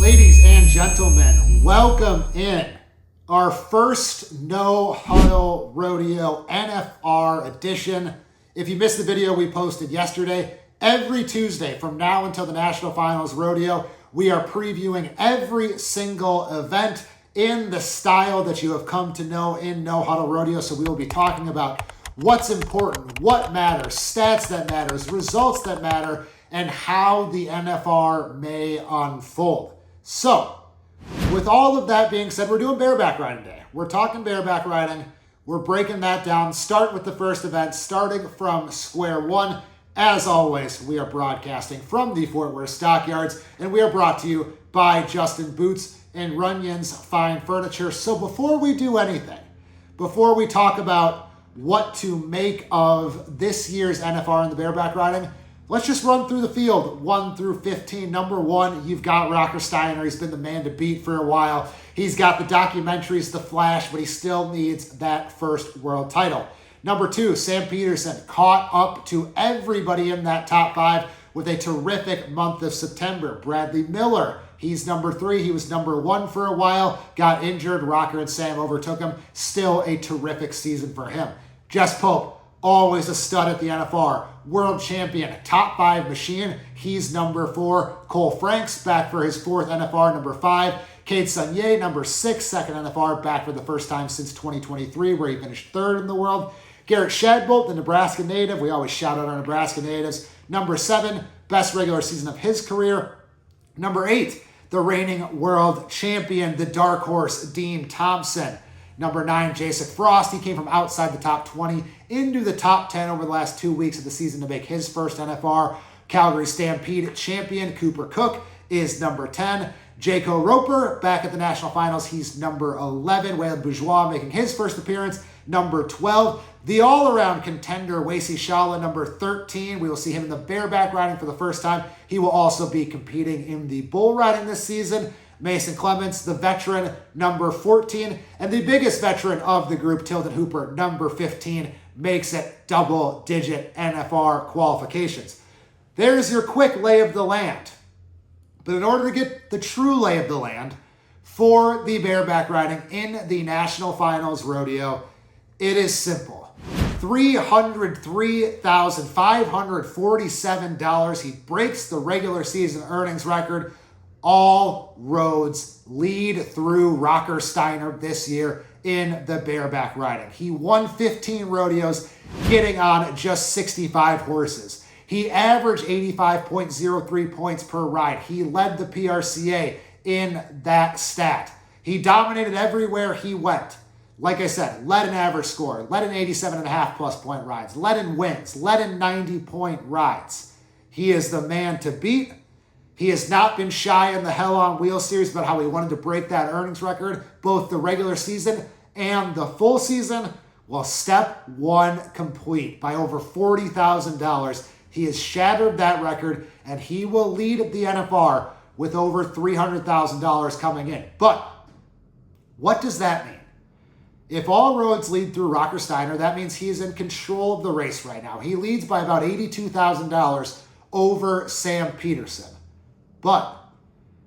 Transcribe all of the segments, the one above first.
Ladies and gentlemen, welcome in our first No Huddle Rodeo NFR edition. If you missed the video we posted yesterday, every Tuesday from now until the National Finals Rodeo, we are previewing every single event in the style that you have come to know in No Huddle Rodeo. So we will be talking about what's important, what matters, stats that matters, results that matter, and how the NFR may unfold. So, with all of that being said, we're doing bareback riding day. We're talking bareback riding. We're breaking that down. Start with the first event, starting from square one. As always, we are broadcasting from the Fort Worth Stockyards, and we are brought to you by Justin Boots and Runyon's Fine Furniture. So before we do anything, before we talk about what to make of this year's NFR in the bareback riding, let's just run through the field, 1 through 15. Number 1, you've got Rocker Steiner. He's been the man to beat for a while. He's got the documentaries, The Flash, but he still needs that first world title. Number 2, Sam Peterson caught up to everybody in that top 5 with a terrific month of September. Bradlee Miller, he's number 3. He was number 1 for a while, got injured. Rocker and Sam overtook him. Still a terrific season for him. Jess Pope, always a stud at the NFR. World champion, top 5 machine. He's number 4. Cole Franks back for his 4th NFR, number 5. Kade Sonnier, number 6, second NFR, back for the first time since 2023, where he finished 3rd in the world. Garrett Shadbolt, the Nebraska native. We always shout out our Nebraska natives. Number 7, best regular season of his career. Number 8, the reigning world champion, the dark horse, Dean Thompson. Number 9, Jason Frost. He came from outside the top 20 into the top 10 over the last 2 weeks of the season to make his first NFR. Calgary Stampede champion Cooper Cook is number 10. Jaco Roper back at the National Finals. He's number 11. Waylon Bourgeois making his first appearance. Number 12. The all-around contender Wacey Schalla, number 13. We will see him in the bareback riding for the first time. He will also be competing in the bull riding this season. Mason Clements, the veteran, number 14. And the biggest veteran of the group, Tilden Hooper, number 15, makes it double-digit NFR qualifications. There's your quick lay of the land. But in order to get the true lay of the land for the bareback riding in the National Finals Rodeo, it is simple. $303,547. He breaks the regular season earnings record. All roads lead through Rocker Steiner this year in the bareback riding. He won 15 rodeos, getting on just 65 horses. He averaged 85.03 points per ride. He led the PRCA in that stat. He dominated everywhere he went. Like I said, led an average score, led in 87.5 plus point rides, led in wins, led in 90-point rides. He is the man to beat. He has not been shy in the Hell on Wheels series about how he wanted to break that earnings record, both the regular season and the full season. Well, step 1 complete by over $40,000. He has shattered that record, and he will lead the NFR with over $300,000 coming in. But what does that mean? If all roads lead through Rocker Steiner, that means he is in control of the race right now. He leads by about $82,000 over Sam Peterson. But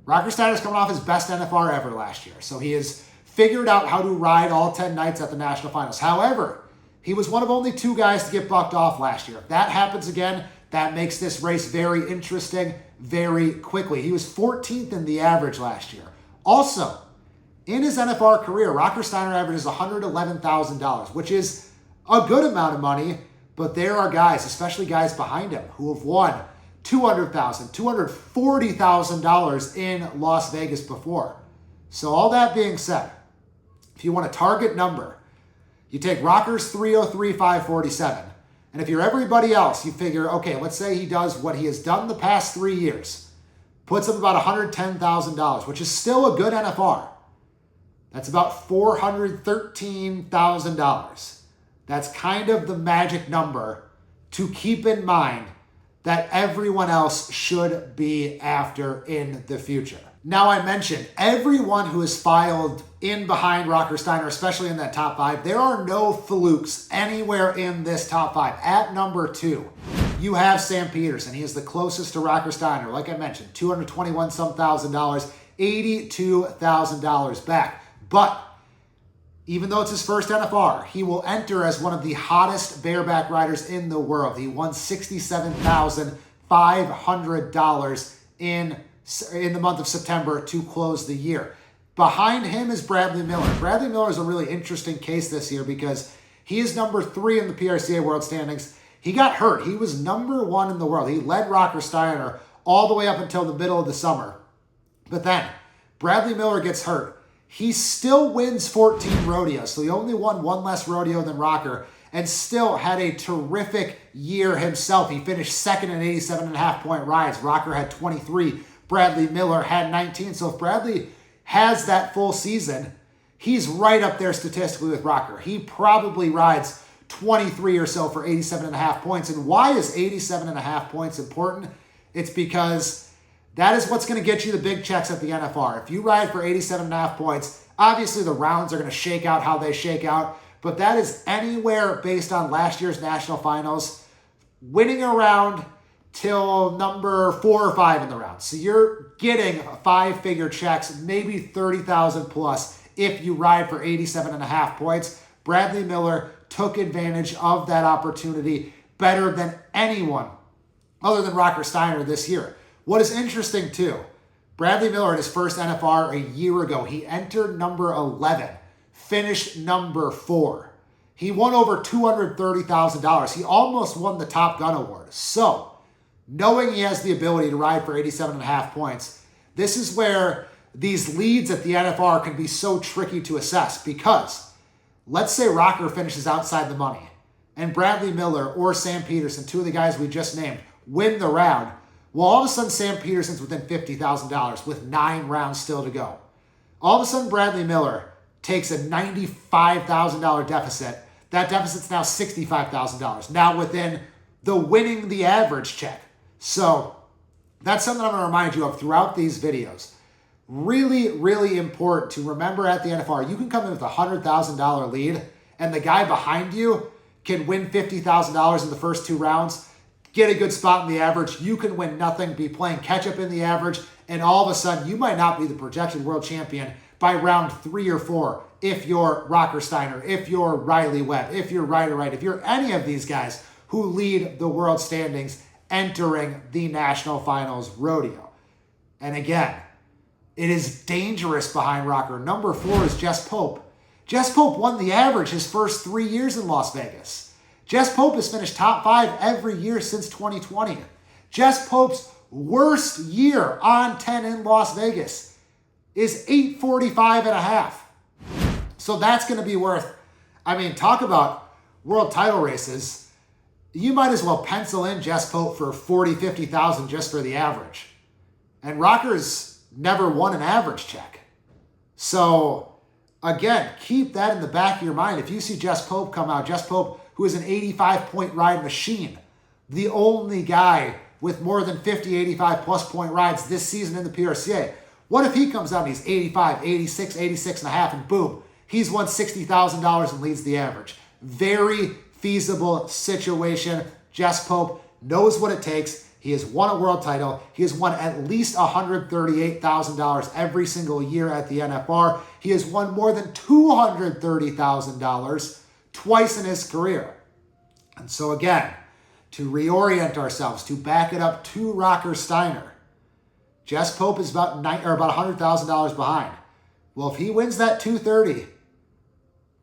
Rocker Steiner's coming off his best NFR ever last year, so he has figured out how to ride all 10 nights at the National Finals. However, he was one of only 2 guys to get bucked off last year. If that happens again, that makes this race very interesting very quickly. He was 14th in the average last year. Also, in his NFR career, Rocker Steiner averages $111,000, which is a good amount of money, but there are guys, especially guys behind him, who have won $200,000, $240,000 in Las Vegas before. So all that being said, if you want a target number, you take Rocker's 303,547, and if you're everybody else, you figure, okay, let's say he does what he has done the past 3 years, puts up about $110,000, which is still a good NFR. That's about $413,000. That's kind of the magic number to keep in mind that everyone else should be after in the future. Now, I mentioned everyone who has filed in behind Rocker Steiner, especially in that top 5, there are no flukes anywhere in this top 5. At number 2, you have Sam Peterson. He is the closest to Rocker Steiner. Like I mentioned, $221,000 $82,000 back. But even though it's his first NFR, he will enter as one of the hottest bareback riders in the world. He won $67,500 in the month of September to close the year. Behind him is Bradlee Miller. Bradlee Miller is a really interesting case this year because he is number 3 in the PRCA world standings. He got hurt. He was number 1 in the world. He led Rocker Steiner all the way up until the middle of the summer. But then Bradlee Miller gets hurt. He still wins 14 rodeos, so he only won 1 less rodeo than Rocker and still had a terrific year himself. He finished second in 87.5-point rides. Rocker had 23. Bradlee Miller had 19. So if Bradlee has that full season, he's right up there statistically with Rocker. He probably rides 23 or so for 87.5 points. And why is 87.5 points important? It's because that is what's going to get you the big checks at the NFR. If you ride for 87.5 points, obviously the rounds are going to shake out how they shake out, but that is anywhere based on last year's National Finals, winning a round till number 4 or 5 in the round. So you're getting 5-figure checks, maybe 30,000 plus if you ride for 87.5 points. Bradlee Miller took advantage of that opportunity better than anyone other than Rocker Steiner this year. What is interesting too, Bradlee Miller in his first NFR a year ago, he entered number 11, finished number 4. He won over $230,000. He almost won the Top Gun Award. So, knowing he has the ability to ride for 87.5 points, this is where these leads at the NFR can be so tricky to assess because let's say Rocker finishes outside the money and Bradlee Miller or Sam Peterson, 2 of the guys we just named, win the round. Well, all of a sudden, Sam Peterson's within $50,000 with 9 rounds still to go. All of a sudden, Bradlee Miller takes a $95,000 deficit. That deficit's now $65,000, now within the winning the average check. So that's something I'm going to remind you of throughout these videos. Really, really important to remember at the NFR. You can come in with a $100,000 lead, and the guy behind you can win $50,000 in the first 2 rounds. Get a good spot in the average. You can win nothing, be playing catch up in the average, and all of a sudden you might not be the projected world champion by round 3 or 4 if you're Rocker Steiner, if you're Riley Webb, if you're Ryder Wright, if you're any of these guys who lead the world standings entering the National Finals Rodeo. And again, it is dangerous behind Rocker. Number 4 is Jess Pope. Jess Pope won the average his first 3 years in Las Vegas. Jess Pope has finished top 5 every year since 2020. Jess Pope's worst year on 10 in Las Vegas is 845.5. So that's going to be worth, talk about world title races. You might as well pencil in Jess Pope for 40, 50,000 just for the average. And Rocker's never won an average check. So again, keep that in the back of your mind. If you see Jess Pope come out, Jess Pope, who is an 85-point ride machine, the only guy with more than 50, 85-plus point rides this season in the PRCA. What if he comes out and he's 85, 86, 86.5, and boom, he's won $60,000 and leads the average? Very feasible situation. Jess Pope knows what it takes. He has won a world title. He has won at least $138,000 every single year at the NFR. He has won more than $230,000 twice in his career. And so again, to reorient ourselves, to back it up to Rocker Steiner, Jess Pope is about $100,000 behind. Well, if he wins that $230,000,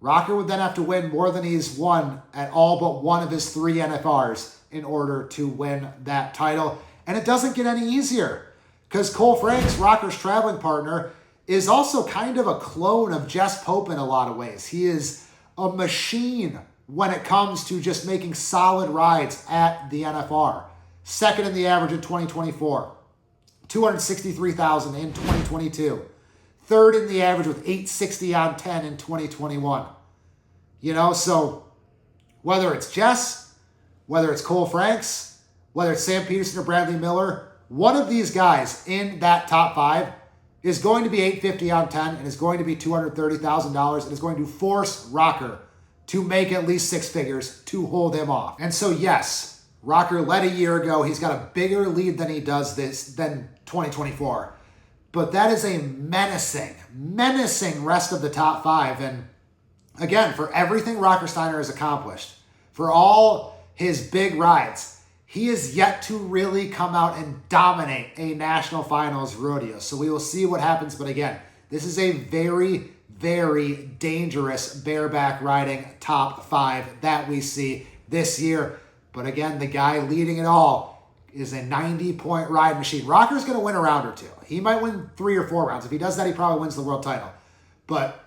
Rocker would then have to win more than he's won at all but one of his 3 NFRs in order to win that title. And it doesn't get any easier because Cole Franks, Rocker's traveling partner, is also kind of a clone of Jess Pope in a lot of ways. He is a machine when it comes to just making solid rides at the NFR. Second in the average in 2024, 263,000 in 2022. Third in the average with 860 on 10 in 2021. So whether it's Jess, whether it's Cole Franks, whether it's Sam Peterson or Bradlee Miller, one of these guys in that top 5 is going to be 850 on 10 and is going to be $230,000 and is going to force Rocker to make at least 6 figures to hold him off. And so yes, Rocker led a year ago. He's got a bigger lead than he does than 2024. But that is a menacing rest of the top 5. And again, for everything Rocker Steiner has accomplished, for all his big rides, he is yet to really come out and dominate a National Finals Rodeo. So we will see what happens. But again, this is a very, very dangerous bareback riding top 5 that we see this year. But again, the guy leading it all is a 90-point ride machine. Rocker's going to win a round or 2. He might win 3 or 4 rounds. If he does that, he probably wins the world title. But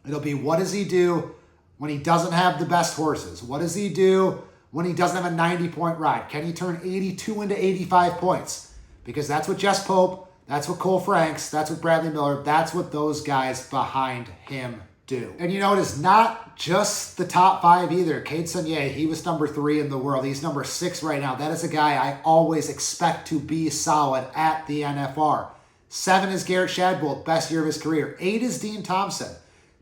it'll be, what does he do when he doesn't have the best horses? What does he do when he doesn't have a 90-point ride? Can he turn 82 into 85 points? Because that's what Jess Pope, that's what Cole Franks, that's what Bradlee Miller, that's what those guys behind him do. And you know, it is not just the top 5 either. Kade Sonnier, he was number 3 in the world. He's number 6 right now. That is a guy I always expect to be solid at the NFR. 7 is Garrett Shadbolt, best year of his career. 8 is Dean Thompson.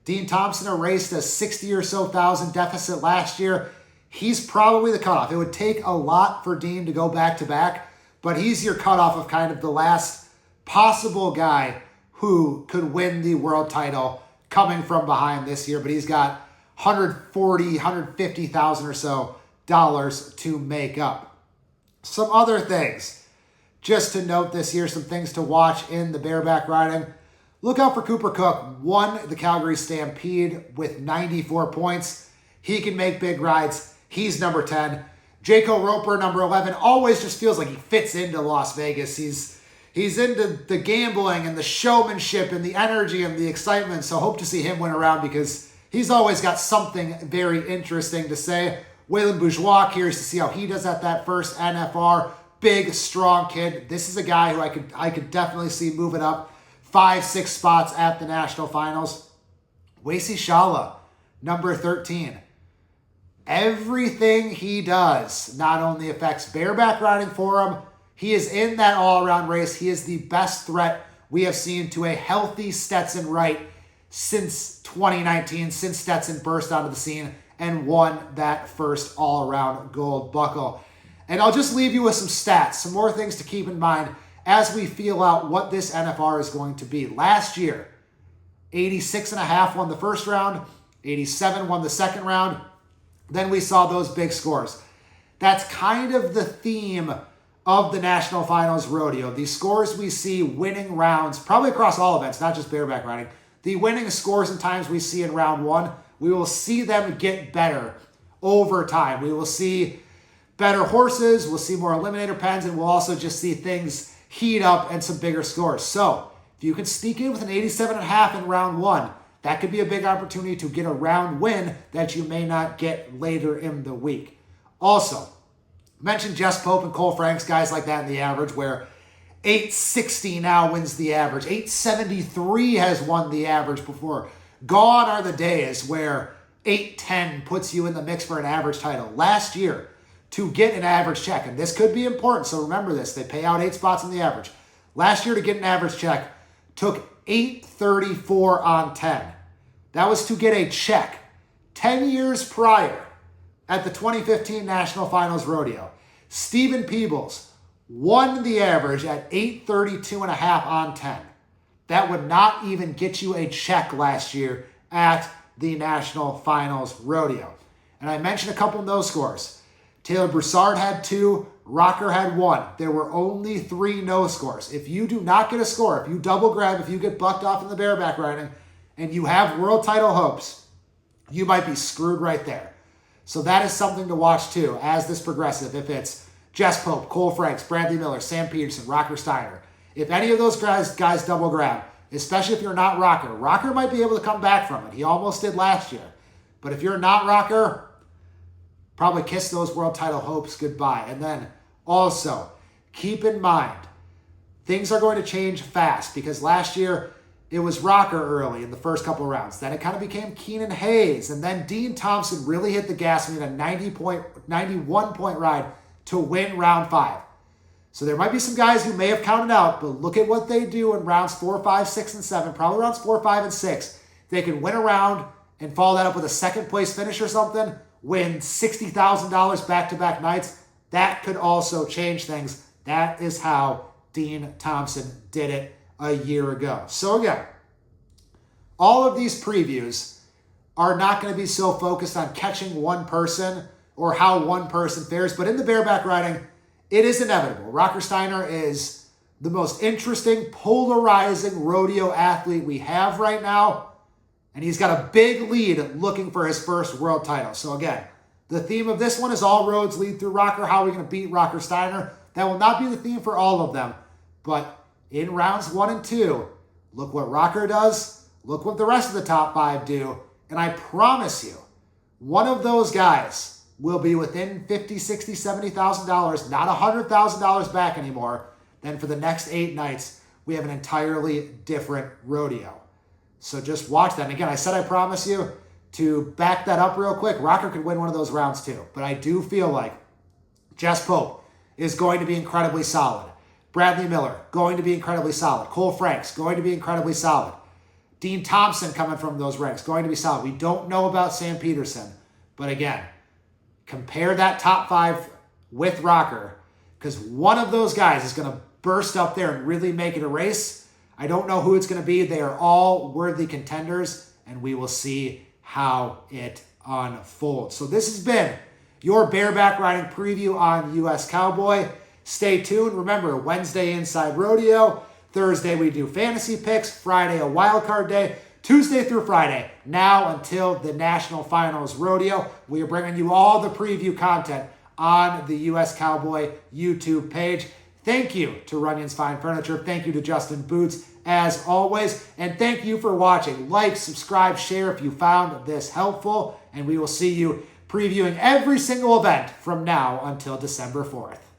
Dean Thompson erased a 60 or so thousand deficit last year. He's probably the cutoff. It would take a lot for Dean to go back-to-back, but he's your cutoff of kind of the last possible guy who could win the world title coming from behind this year. But he's got 140, 150,000 or so dollars to make up. Some other things just to note this year, some things to watch in the bareback riding. Look out for Cooper Cook. Won the Calgary Stampede with 94 points. He can make big rides. He's number 10. Jaco Roper, number 11, always just feels like he fits into Las Vegas. He's into the gambling and the showmanship and the energy and the excitement. So hope to see him win around because he's always got something very interesting to say. Waylon Bourgeois, curious to see how he does at that first NFR. Big, strong kid. This is a guy who I could definitely see moving up 5-6 spots at the National Finals. Wacey Schalla, number 13. Everything he does not only affects bareback riding for him, he is in that all-around race. He is the best threat we have seen to a healthy Stetson Wright since 2019, since Stetson burst onto the scene and won that first all-around gold buckle. And I'll just leave you with some stats, some more things to keep in mind as we feel out what this NFR is going to be. Last year, 86.5 won the first round, 87 won the second round. Then we saw those big scores. That's kind of the theme of the National Finals Rodeo. These scores we see winning rounds, probably across all events, not just bareback riding. The winning scores and times we see in round 1, we will see them get better over time. We will see better horses, we'll see more eliminator pens, and we'll also just see things heat up and some bigger scores. So if you can sneak in with an 87.5 in round 1, that could be a big opportunity to get a round win that you may not get later in the week. Also, mentioned Jess Pope and Cole Franks, guys like that in the average, where 860 now wins the average. 873 has won the average before. Gone are the days where 810 puts you in the mix for an average title. Last year, to get an average check, and this could be important, so remember this, they pay out 8 spots in the average. Last year to get an average check took 834 on 10. That was to get a check. 10 years prior, at the 2015 National Finals Rodeo, Stephen Peebles won the average at 832.5 on 10. That would not even get you a check last year at the National Finals Rodeo. And I mentioned a couple of those scores. Taylor Broussard had 2, Rocker had 1. There were only 3 no scores. If you do not get a score, if you double grab, if you get bucked off in the bareback riding, and you have world title hopes, you might be screwed right there. So that is something to watch too as this progresses. If it's Jess Pope, Cole Franks, Bradlee Miller, Sam Peterson, Rocker Steiner, if any of those guys double grab, especially if you're not Rocker, Rocker might be able to come back from it. He almost did last year. But if you're not Rocker, probably kiss those world title hopes goodbye. And then also, keep in mind, things are going to change fast because last year it was Rocker early in the first couple of rounds. Then it kind of became Keenan Hayes. And then Dean Thompson really hit the gas and made a 91-point ride to win round 5. So there might be some guys who may have counted out, but look at what they do in rounds 4, 5, 6, and 7. Probably rounds 4, 5, and 6. They can win a round and follow that up with a second place finish or something, win $60,000 back-to-back nights. That could also change things. That is how Dean Thompson did it a year ago. So again, all of these previews are not going to be so focused on catching one person or how one person fares, but in the bareback riding, it is inevitable. Rocker Steiner is the most interesting, polarizing rodeo athlete we have right now, and he's got a big lead looking for his first world title. So again, the theme of this one is all roads lead through Rocker. How are we going to beat Rocker Steiner? That will not be the theme for all of them, but in rounds 1 and 2, look what Rocker does, look what the rest of the top 5 do, and I promise you, one of those guys will be within $50,000, $60,000, $70,000, not $100,000 back anymore. Then for the next 8 nights, we have an entirely different rodeo. So just watch that. And again, I said I promise you. To back that up real quick, Rocker could win one of those rounds too. But I do feel like Jess Pope is going to be incredibly solid. Bradlee Miller, going to be incredibly solid. Cole Franks, going to be incredibly solid. Dean Thompson coming from those ranks, going to be solid. We don't know about Sam Peterson. But again, compare that top 5 with Rocker, because one of those guys is going to burst up there and really make it a race. I don't know who it's going to be. They are all worthy contenders, and we will see how it unfolds. So this has been your bareback riding preview on US Cowboy. Stay tuned. Remember, Wednesday Inside Rodeo. Thursday we do fantasy picks. Friday a wild card day. Tuesday through Friday, now until the National Finals Rodeo. We are bringing you all the preview content on the US Cowboy YouTube page. Thank you to Runyon's Fine Furniture. Thank you to Justin Boots, as always. And thank you for watching. Like, subscribe, share if you found this helpful. And we will see you previewing every single event from now until December 4th.